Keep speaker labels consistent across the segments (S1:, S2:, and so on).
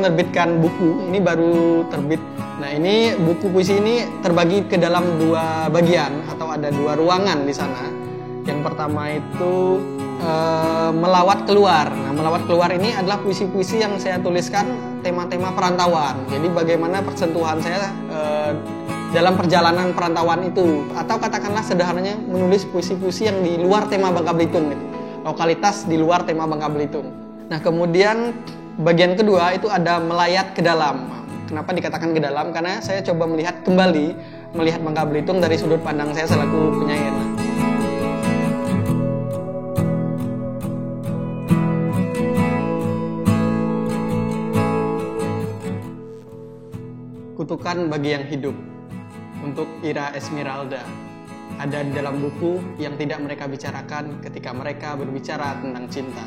S1: menerbitkan buku, ini baru terbit. Nah, ini buku puisi ini terbagi ke dalam 2 bagian atau ada 2 ruangan di sana. Yang pertama itu Melawat Keluar. Nah, Melawat Keluar ini adalah puisi-puisi yang saya tuliskan tema-tema perantauan. Jadi bagaimana persentuhan saya dalam perjalanan perantauan itu, atau katakanlah sederhananya menulis puisi-puisi yang di luar tema Bangka Belitung gitu. Lokalitas di luar tema Bangka Belitung. Nah, kemudian bagian kedua itu ada Melayat ke Dalam. Kenapa dikatakan ke dalam? Karena saya coba melihat Bangka Belitung dari sudut pandang saya selaku penyair. Kutukan bagi yang hidup, untuk Ira Esmeralda. Ada di dalam buku yang tidak mereka bicarakan ketika mereka berbicara tentang cinta.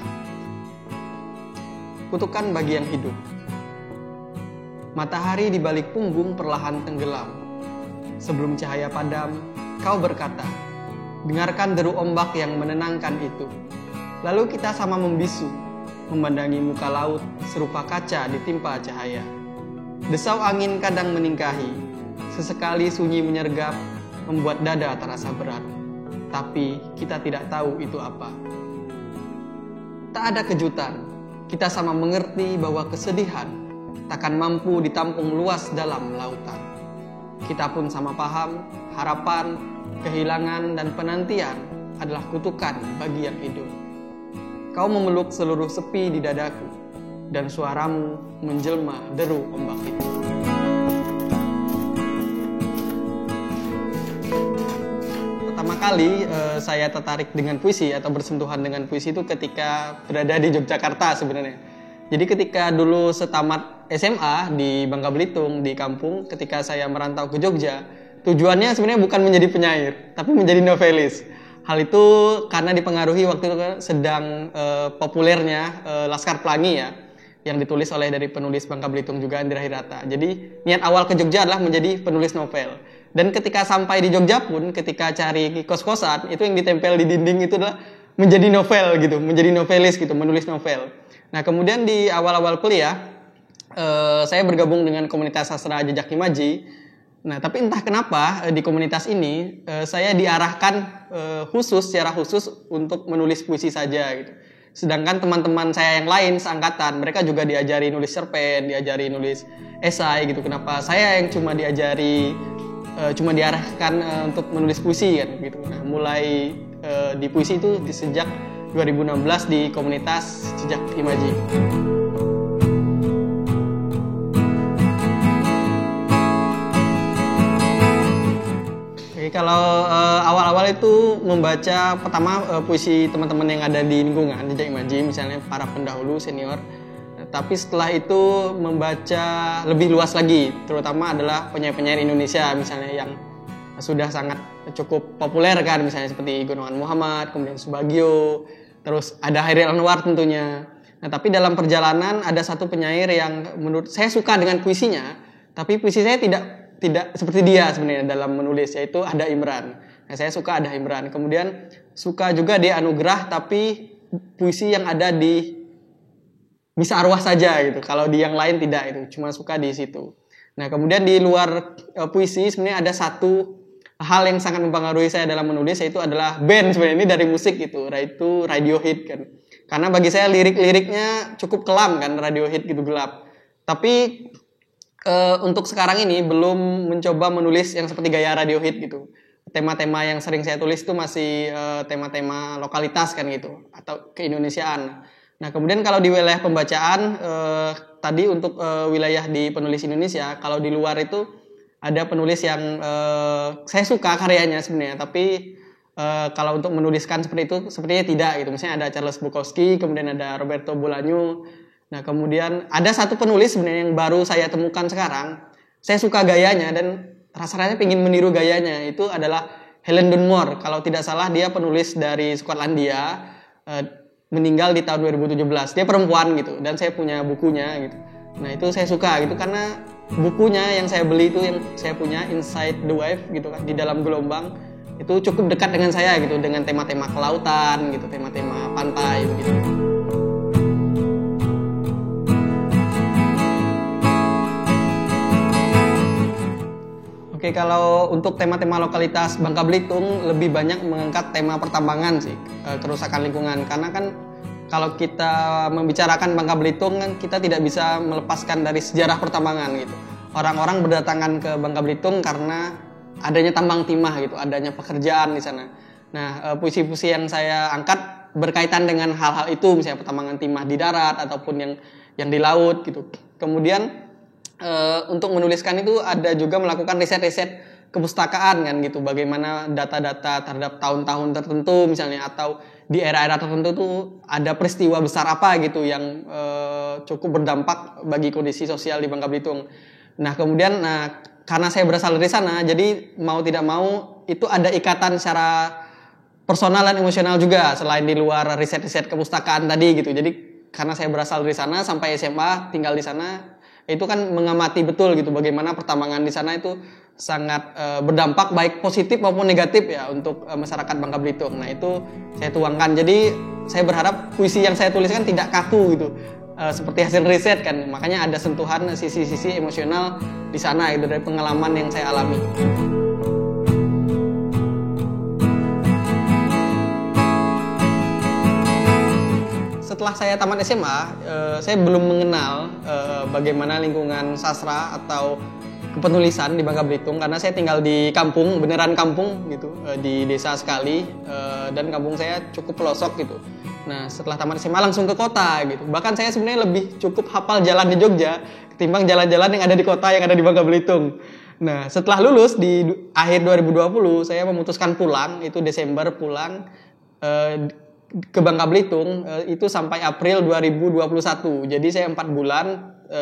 S1: Kutukan bagi yang hidup. Matahari di balik punggung perlahan tenggelam. Sebelum cahaya padam, kau berkata, dengarkan deru ombak yang menenangkan itu. Lalu kita sama membisu, memandangi muka laut serupa kaca ditimpa cahaya. Desau angin kadang meningkahi, sesekali sunyi menyergap, membuat dada terasa berat. Tapi kita tidak tahu itu apa. Tak ada kejutan, kita sama mengerti bahwa kesedihan takkan mampu ditampung luas dalam lautan. Kita pun sama paham, harapan, kehilangan, dan penantian adalah kutukan bagi yang hidup. Kau memeluk seluruh sepi di dadaku, dan suaramu menjelma deru ombak itu. Pertama kali saya tertarik dengan puisi atau bersentuhan dengan puisi itu ketika berada di Yogyakarta sebenarnya. Jadi ketika dulu setamat SMA di Bangka Belitung, di kampung, ketika saya merantau ke Jogja, tujuannya sebenarnya bukan menjadi penyair, tapi menjadi novelis. Hal itu karena dipengaruhi waktu itu sedang populernya Laskar Pelangi ya, yang ditulis oleh dari penulis Bangka Belitung juga, Andira Hirata. Jadi niat awal ke Jogja adalah menjadi penulis novel. Dan ketika sampai di Jogja pun, ketika cari kos-kosan, itu yang ditempel di dinding itu adalah menjadi novel gitu, menjadi novelis gitu, menulis novel. Nah, kemudian di awal-awal kuliah, saya bergabung dengan komunitas sastra Jejak Imaji. Nah, tapi entah kenapa di komunitas ini saya diarahkan secara khusus untuk menulis puisi saja gitu. Sedangkan teman-teman saya yang lain seangkatan, mereka juga diajari nulis cerpen, diajari nulis esai gitu. Kenapa saya yang cuma diarahkan untuk menulis puisi kan gitu. Nah, mulai di puisi itu sejak 2016 di komunitas Jejak Imaji. Kalau awal-awal itu membaca pertama puisi teman-teman yang ada di lingkungan Jejak Imaji, misalnya para pendahulu senior. Tapi setelah itu membaca lebih luas lagi, terutama adalah penyair-penyair Indonesia misalnya yang sudah sangat cukup populer kan, misalnya seperti Gunawan Muhammad, kemudian Subagio, terus ada Hairil Anwar tentunya. Nah, tapi dalam perjalanan ada satu penyair yang menurut saya suka dengan puisinya, tapi puisi saya tidak seperti dia sebenarnya dalam menulis, yaitu Ada Imran. Nah, saya suka Ada Imran. Kemudian suka juga dia Anugrah, tapi puisi yang ada di Bisa Arwah saja gitu. Kalau di yang lain tidak itu, cuma suka di situ. Nah, kemudian di luar puisi sebenarnya ada satu hal yang sangat mempengaruhi saya dalam menulis, yaitu adalah band sebenarnya, ini dari musik gitu, yaitu Radiohead kan. Karena bagi saya lirik-liriknya cukup kelam kan, Radiohead gitu, gelap. Tapi untuk sekarang ini belum mencoba menulis yang seperti gaya Radiohead gitu. Tema-tema yang sering saya tulis itu masih tema-tema lokalitas kan gitu, atau keindonesiaan. Nah, kemudian kalau di wilayah pembacaan tadi untuk wilayah di penulis Indonesia, kalau di luar itu ada penulis yang saya suka karyanya sebenarnya, tapi kalau untuk menuliskan seperti itu sepertinya tidak gitu. Misalnya ada Charles Bukowski, kemudian ada Roberto Bolaño. Nah, kemudian ada satu penulis sebenarnya yang baru saya temukan sekarang. Saya suka gayanya dan rasanya pengen meniru gayanya. Itu adalah Helen Dunmore. Kalau tidak salah dia penulis dari Skotlandia, meninggal di tahun 2017. Dia perempuan gitu, dan saya punya bukunya gitu. Nah, itu saya suka gitu karena bukunya yang saya beli itu, yang saya punya, Inside the Wave gitu kan, di dalam gelombang, itu cukup dekat dengan saya gitu, dengan tema-tema kelautan gitu, tema-tema pantai gitu. Oke, kalau untuk tema-tema lokalitas Bangka Belitung lebih banyak mengangkat tema pertambangan sih, kerusakan lingkungan. Karena kan kalau kita membicarakan Bangka Belitung kan kita tidak bisa melepaskan dari sejarah pertambangan gitu. Orang-orang berdatangan ke Bangka Belitung karena adanya tambang timah gitu, adanya pekerjaan di sana. Nah, puisi-puisi yang saya angkat berkaitan dengan hal-hal itu, misalnya pertambangan timah di darat ataupun yang di laut gitu. Kemudian untuk menuliskan itu ada juga melakukan riset-riset kepustakaan kan gitu, bagaimana data-data terhadap tahun-tahun tertentu misalnya, atau di era-era tertentu tuh ada peristiwa besar apa gitu yang cukup berdampak bagi kondisi sosial di Bangka Belitung. Nah kemudian karena saya berasal dari sana, jadi mau tidak mau itu ada ikatan secara personal dan emosional juga selain di luar riset-riset kepustakaan tadi gitu. Jadi karena saya berasal dari sana sampai SMA tinggal di sana, itu kan mengamati betul gitu bagaimana pertambangan di sana itu sangat berdampak baik positif maupun negatif ya untuk masyarakat Bangka Belitung. Nah itu saya tuangkan. Jadi saya berharap puisi yang saya tuliskan tidak kaku gitu, seperti hasil riset kan. Makanya ada sentuhan sisi-sisi emosional di sana gitu dari pengalaman yang saya alami. Setelah saya tamat SMA, saya belum mengenal bagaimana lingkungan sastra atau kepenulisan di Bangka Belitung, karena saya tinggal di kampung, beneran kampung gitu, di desa sekali, dan kampung saya cukup pelosok gitu. Nah setelah tamat SMA langsung ke kota gitu. Bahkan saya sebenarnya lebih cukup hafal jalan di Jogja ketimbang jalan-jalan yang ada di kota yang ada di Bangka Belitung. Nah setelah lulus di akhir 2020 saya memutuskan pulang, itu Desember pulang ke Bangka Belitung, itu sampai April 2021. Jadi saya 4 bulan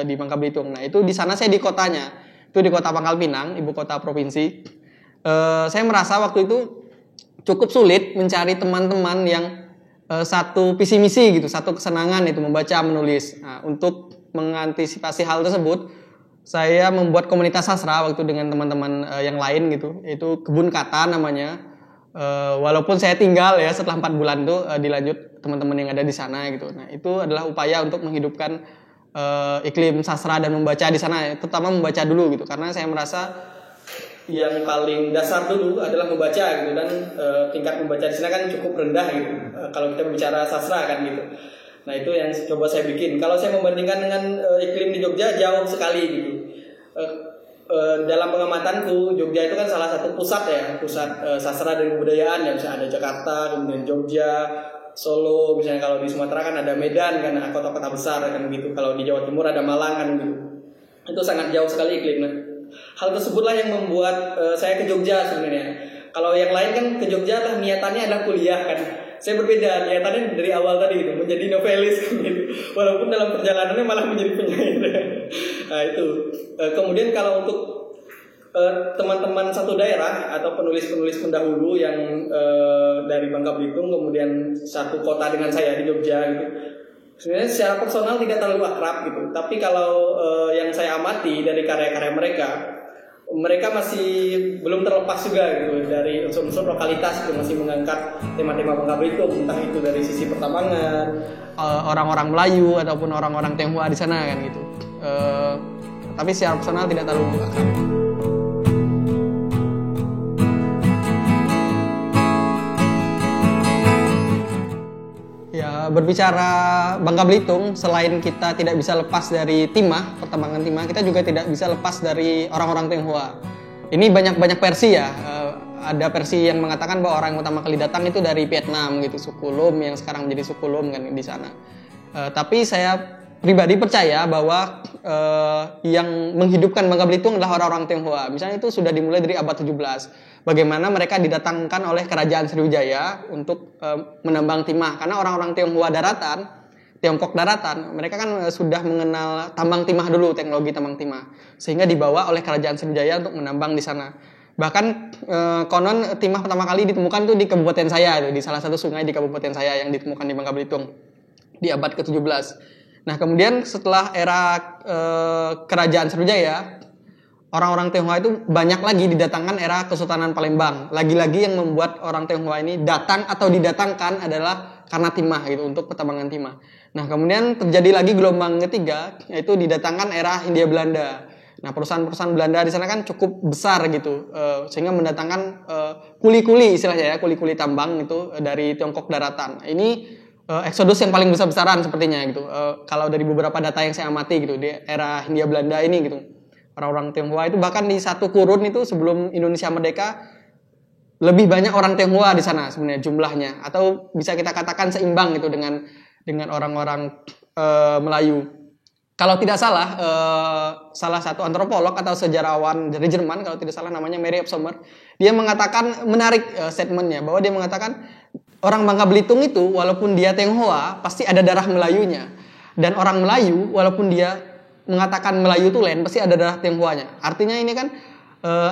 S1: di Bangka Belitung. Nah itu di sana saya di kotanya, itu di kota Pangkal Pinang, ibu kota provinsi. Saya merasa waktu itu cukup sulit mencari teman-teman yang satu visi misi gitu, satu kesenangan itu membaca menulis. Nah untuk mengantisipasi hal tersebut, saya membuat komunitas sastra waktu dengan teman-teman yang lain gitu, itu Kebun Kata namanya. Walaupun saya tinggal ya setelah 4 bulan itu dilanjut teman-teman yang ada di sana gitu. Nah itu adalah upaya untuk menghidupkan iklim sastra dan membaca di sana, terutama membaca dulu gitu, karena saya merasa yang paling dasar dulu adalah membaca gitu, dan tingkat membaca di sana kan cukup rendah gitu kalau kita bicara sastra kan gitu. Nah itu yang coba saya bikin. Kalau saya membandingkan dengan iklim di Jogja jauh sekali gitu. Dalam pengamatanku, Jogja itu kan salah satu pusat sastra dan kebudayaan ya. Misalnya ada Jakarta, kemudian Jogja, Solo, misalnya kalau di Sumatera kan ada Medan kan, kota-kota besar kan gitu. Kalau di Jawa Timur ada Malang kan gitu. Itu sangat jauh sekali iklimnya. Hal tersebutlah yang membuat saya ke Jogja sebenarnya. Kalau yang lain kan ke Jogja lah niatannya adalah kuliah kan. Saya berbeda, niatannya dari awal tadi gitu, menjadi novelis gitu. Walaupun dalam perjalanannya malah menjadi penyair. Nah itu. Kemudian kalau untuk teman-teman satu daerah atau penulis-penulis pendahulu yang dari Bangka Belitung kemudian satu kota dengan saya di Jogja gitu, sebenarnya secara personal tidak terlalu akrab gitu. Tapi kalau yang saya amati dari karya-karya mereka masih belum terlepas juga gitu dari unsur-unsur lokalitas itu, masih mengangkat tema-tema Bangka Belitung, entah itu dari sisi pertambangan, orang-orang Melayu ataupun orang-orang Tionghoa di sana kan gitu. Tapi secara personal tidak terlalu akrab. Ya, berbicara Bangka Belitung, selain kita tidak bisa lepas dari timah, pertambangan timah, kita juga tidak bisa lepas dari orang-orang Tionghoa. Ini banyak versi ya. Ada versi yang mengatakan bahwa orang yang pertama kali datang itu dari Vietnam gitu, suku Lom yang sekarang menjadi suku Lom kan di sana. Tapi saya pribadi percaya bahwa yang menghidupkan Bangka Belitung adalah orang-orang Tionghoa. Misalnya itu sudah dimulai dari abad 17. Bagaimana mereka didatangkan oleh kerajaan Sriwijaya untuk menambang timah. Karena orang-orang Tionghoa daratan, Tiongkok daratan, mereka kan sudah mengenal tambang timah dulu, teknologi tambang timah. Sehingga dibawa oleh kerajaan Sriwijaya untuk menambang di sana. Bahkan konon timah pertama kali ditemukan tuh di kabupaten saya, di salah satu sungai di kabupaten saya yang ditemukan di Bangka Belitung di abad ke-17. Nah kemudian setelah era kerajaan Sriwijaya, orang-orang Tionghoa itu banyak lagi didatangkan era Kesultanan Palembang. Lagi-lagi yang membuat orang Tionghoa ini datang atau didatangkan adalah karena timah gitu, untuk pertambangan timah. Nah kemudian terjadi lagi gelombang ketiga, yaitu didatangkan era Hindia Belanda. Nah, perusahaan-perusahaan Belanda di sana kan cukup besar gitu, sehingga mendatangkan kuli-kuli istilahnya ya, kuli-kuli tambang itu dari Tiongkok daratan. Ini eksodus yang paling besar-besaran sepertinya gitu. Kalau dari beberapa data yang saya amati gitu di era Hindia Belanda ini gitu, orang-orang Tionghoa itu bahkan di satu kurun itu sebelum Indonesia merdeka lebih banyak orang Tionghoa di sana sebenarnya jumlahnya, atau bisa kita katakan seimbang gitu dengan orang-orang Melayu. Kalau tidak salah, salah satu antropolog atau sejarawan dari Jerman, kalau tidak salah namanya Mary Sommer, dia mengatakan menarik statementnya, bahwa dia mengatakan orang Bangka Belitung itu walaupun dia Tionghoa pasti ada darah Melayunya, dan orang Melayu walaupun dia mengatakan Melayu itu lain pasti ada darah Tionghoanya. Artinya ini kan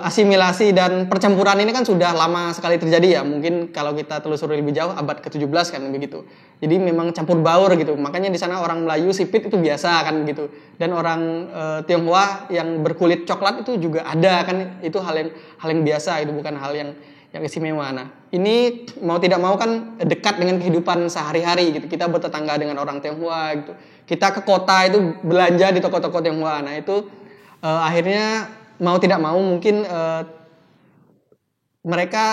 S1: asimilasi dan percampuran ini kan sudah lama sekali terjadi ya. Mungkin kalau kita telusuri lebih jauh abad ke-17 kan begitu. Jadi memang campur baur gitu. Makanya di sana orang Melayu sipit itu biasa kan gitu. Dan orang Tionghoa yang berkulit coklat itu juga ada kan. Itu hal yang biasa, itu bukan hal yang istimewa. Nah, ini mau tidak mau kan dekat dengan kehidupan sehari-hari gitu. Kita bertetangga dengan orang Tionghoa gitu. Kita ke kota itu belanja di toko-toko Tionghoa. Nah, itu akhirnya mau tidak mau mungkin mereka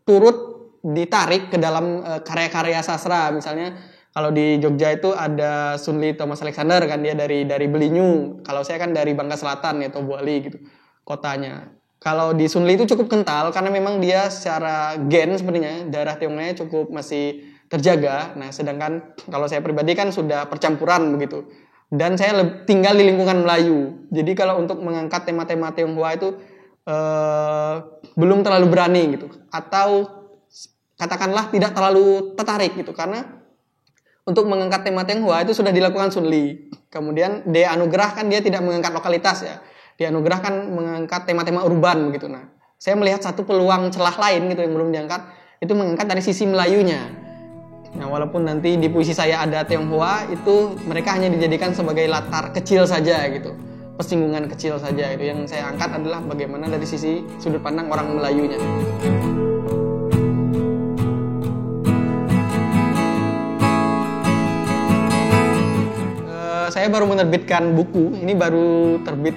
S1: turut ditarik ke dalam karya-karya sastra. Misalnya kalau di Jogja itu ada Sunli Thomas Alexander kan, dia dari Belinyu. Kalau saya kan dari Bangka Selatan ya, Tobuali gitu kotanya. Kalau di Sunli itu cukup kental karena memang dia secara gen sebenarnya darah Tionghoa cukup masih terjaga. Nah, sedangkan kalau saya pribadi kan sudah percampuran begitu. Dan saya tinggal di lingkungan Melayu. Jadi kalau untuk mengangkat tema-tema Tionghoa itu belum terlalu berani gitu. Atau katakanlah tidak terlalu tertarik gitu. Karena untuk mengangkat tema Tionghoa itu sudah dilakukan Sunli. Kemudian Dea Anugrah kan dia tidak mengangkat lokalitas ya. Dea Anugrah kan mengangkat tema-tema urban begitu. Nah, saya melihat satu peluang celah lain gitu yang belum diangkat. Itu mengangkat dari sisi Melayunya. Nah, walaupun nanti di puisi saya ada Tionghoa, itu mereka hanya dijadikan sebagai latar kecil saja gitu, persinggungan kecil saja. Itu yang saya angkat adalah bagaimana dari sisi sudut pandang orang Melayunya. Saya baru menerbitkan buku, ini baru terbit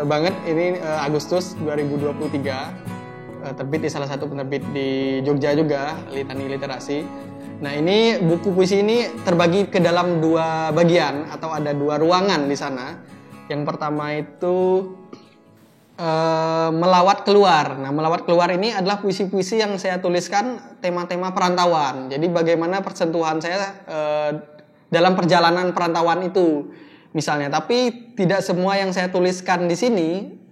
S1: banget, ini Agustus 2023, terbit di salah satu penerbit di Jogja juga, Litani Literasi. Nah, ini buku puisi ini terbagi ke dalam dua bagian atau ada dua ruangan di sana. Yang pertama itu Melawat Keluar. Nah, Melawat Keluar ini adalah puisi-puisi yang saya tuliskan tema-tema perantauan. Jadi bagaimana persentuhan saya dalam perjalanan perantauan itu misalnya. Tapi tidak semua yang saya tuliskan di sini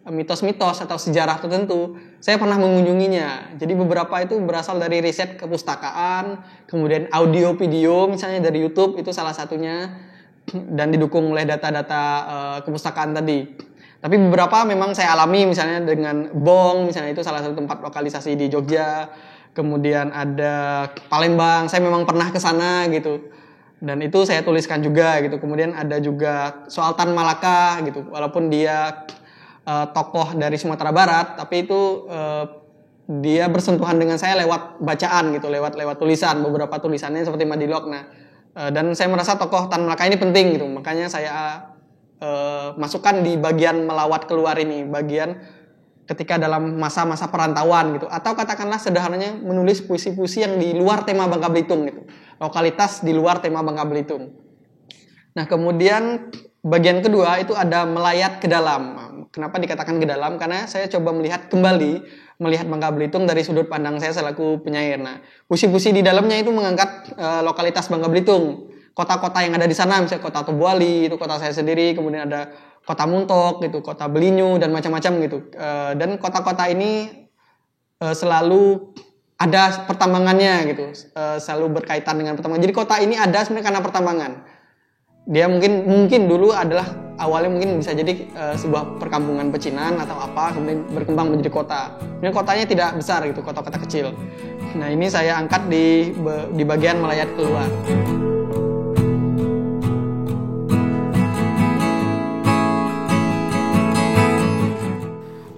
S1: mitos-mitos atau sejarah tertentu saya pernah mengunjunginya. Jadi beberapa itu berasal dari riset kepustakaan, kemudian audio video misalnya dari YouTube itu salah satunya, dan didukung oleh data-data kepustakaan tadi. Tapi beberapa memang saya alami misalnya dengan Bong, misalnya itu salah satu tempat lokalisasi di Jogja. Kemudian ada Palembang, saya memang pernah ke sana gitu. Dan itu saya tuliskan juga gitu. Kemudian ada juga soal Tan Malaka gitu. Walaupun dia tokoh dari Sumatera Barat, tapi itu dia bersentuhan dengan saya lewat bacaan gitu, lewat tulisan, beberapa tulisannya seperti Madilog. Nah, dan saya merasa tokoh Tan Malaka ini penting gitu, makanya saya masukkan di bagian Melawat Keluar ini, bagian ketika dalam masa-masa perantauan gitu, atau katakanlah sederhananya menulis puisi-puisi yang di luar tema Bangka Belitung gitu, lokalitas di luar tema Bangka Belitung. Nah, kemudian bagian kedua itu ada Melayat ke Dalam. Kenapa dikatakan ke dalam? Karena saya coba melihat Bangka Belitung dari sudut pandang saya selaku penyair. Nah, puisi-puisi di dalamnya itu mengangkat lokalitas Bangka Belitung, kota-kota yang ada di sana, misalnya kota Tobuali, itu kota saya sendiri, kemudian ada kota Muntok, gitu, kota Belinyu dan macam-macam gitu. Dan kota-kota ini selalu ada pertambangannya gitu, selalu berkaitan dengan pertambangan. Jadi kota ini ada sebenarnya karena pertambangan. Dia mungkin dulu adalah awalnya mungkin bisa jadi sebuah perkampungan pecinan atau apa, kemudian berkembang menjadi kota. Kemudian kotanya tidak besar gitu, kota-kota kecil. Nah, ini saya angkat di bagian Melayat Keluar.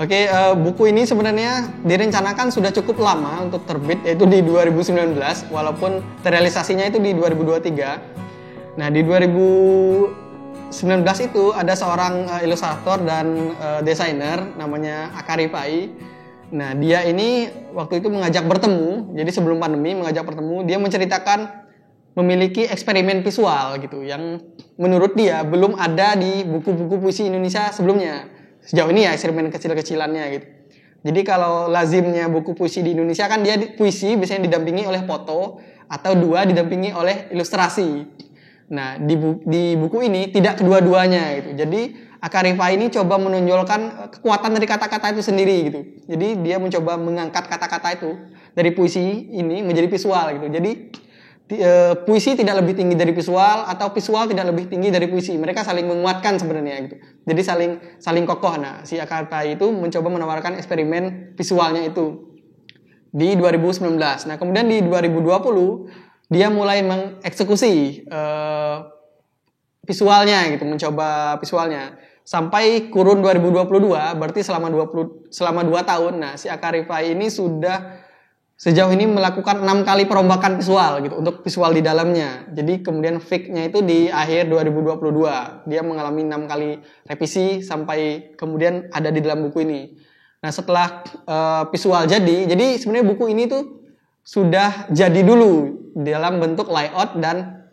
S1: Oke, buku ini sebenarnya direncanakan sudah cukup lama untuk terbit, yaitu di 2019, walaupun terrealisasinya itu di 2023. Nah, di 2019 2019 itu ada seorang ilustrator dan desainer namanya Akari Pai. Nah, dia ini waktu itu mengajak bertemu, jadi sebelum pandemi mengajak bertemu, dia menceritakan memiliki eksperimen visual gitu yang menurut dia belum ada di buku-buku puisi Indonesia sebelumnya. Sejauh ini ya eksperimen kecil-kecilannya gitu. Jadi kalau lazimnya buku puisi di Indonesia kan dia puisi biasanya didampingi oleh foto atau dua didampingi oleh ilustrasi. Nah, di buku ini tidak kedua-duanya gitu. Jadi Akari Pai ini coba menonjolkan kekuatan dari kata-kata itu sendiri gitu. Jadi dia mencoba mengangkat kata-kata itu dari puisi ini menjadi visual gitu. Jadi puisi tidak lebih tinggi dari visual atau visual tidak lebih tinggi dari puisi. Mereka saling menguatkan sebenarnya gitu. Jadi saling kokoh. Nah, si Akari Pai itu mencoba menawarkan eksperimen visualnya itu di 2019. Nah, kemudian di 2020 dia mulai mengeksekusi visualnya gitu, mencoba visualnya sampai kurun 2022, berarti selama 2 tahun. Nah, si Akari Pai ini sudah sejauh ini melakukan 6 kali perombakan visual gitu untuk visual di dalamnya. Jadi kemudian fix-nya itu di akhir 2022. Dia mengalami 6 kali revisi sampai kemudian ada di dalam buku ini. Nah, setelah visual jadi sebenarnya buku ini tuh sudah jadi dulu dalam bentuk layout dan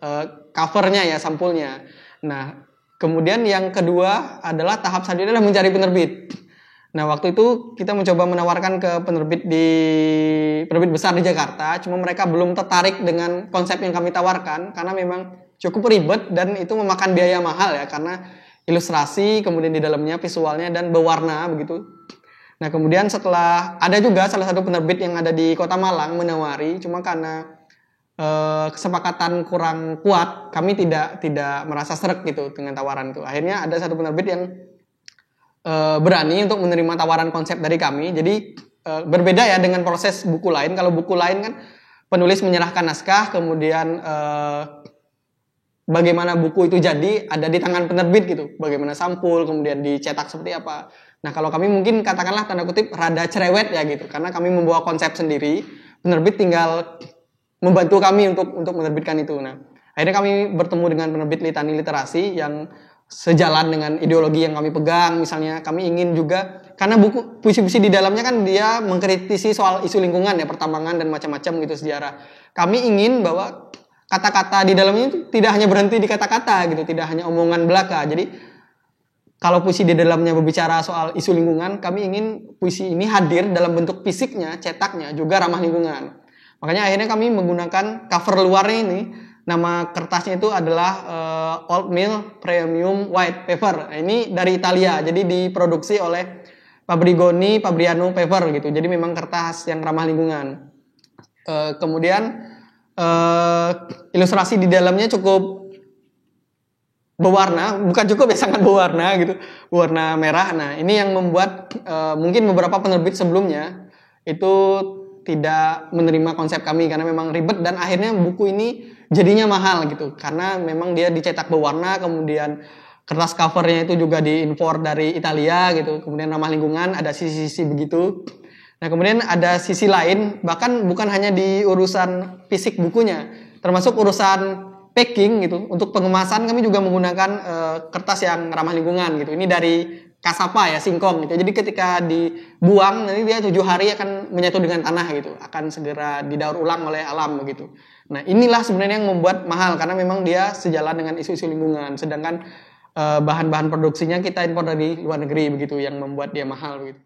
S1: covernya ya, sampulnya. Nah, kemudian yang kedua adalah tahap selanjutnya adalah mencari penerbit. Nah, waktu itu kita mencoba menawarkan ke penerbit besar di Jakarta, cuma mereka belum tertarik dengan konsep yang kami tawarkan karena memang cukup ribet dan itu memakan biaya mahal ya, karena ilustrasi, kemudian di dalamnya visualnya dan berwarna begitu. Nah, kemudian setelah ada juga salah satu penerbit yang ada di Kota Malang menawari, cuma karena kesepakatan kurang kuat, kami tidak merasa sreg gitu dengan tawaran itu. Akhirnya ada satu penerbit yang berani untuk menerima tawaran konsep dari kami. Jadi berbeda ya dengan proses buku lain. Kalau buku lain kan penulis menyerahkan naskah, kemudian bagaimana buku itu jadi ada di tangan penerbit gitu. Bagaimana sampul, kemudian dicetak seperti apa. Nah, kalau kami mungkin katakanlah tanda kutip rada cerewet ya gitu, karena kami membawa konsep sendiri, penerbit tinggal membantu kami untuk menerbitkan itu. Nah, akhirnya kami bertemu dengan penerbit Litani Literasi yang sejalan dengan ideologi yang kami pegang. Misalnya kami ingin juga, karena buku puisi-puisi di dalamnya kan dia mengkritisi soal isu lingkungan ya, pertambangan dan macam-macam gitu, sejarah. Kami ingin bahwa kata-kata di dalamnya itu tidak hanya berhenti di kata-kata gitu, tidak hanya omongan belaka. Jadi kalau puisi di dalamnya berbicara soal isu lingkungan, kami ingin puisi ini hadir dalam bentuk fisiknya, cetaknya juga ramah lingkungan. Makanya akhirnya kami menggunakan cover luarnya ini. Nama kertasnya itu adalah Old Mill Premium White Paper. Nah, ini dari Italia, jadi diproduksi oleh Fabriano Paper gitu. Jadi memang kertas yang ramah lingkungan. Kemudian ilustrasi di dalamnya cukup berwarna, bukan cukup ya, sangat berwarna gitu, berwarna merah. Nah, ini yang membuat mungkin beberapa penerbit sebelumnya itu tidak menerima konsep kami karena memang ribet, dan akhirnya buku ini jadinya mahal gitu karena memang dia dicetak berwarna, kemudian kertas covernya itu juga diimpor dari Italia gitu, kemudian ramah lingkungan, ada sisi-sisi begitu. Nah, kemudian ada sisi lain, bahkan bukan hanya di urusan fisik bukunya, termasuk urusan packing gitu. Untuk pengemasan kami juga menggunakan kertas yang ramah lingkungan gitu. Ini dari kasapa ya, singkong gitu. Jadi ketika dibuang nanti dia 7 hari akan menyatu dengan tanah gitu, akan segera didaur ulang oleh alam begitu. Nah, inilah sebenarnya yang membuat mahal karena memang dia sejalan dengan isu-isu lingkungan. Sedangkan bahan-bahan produksinya kita impor dari luar negeri begitu, yang membuat dia mahal begitu.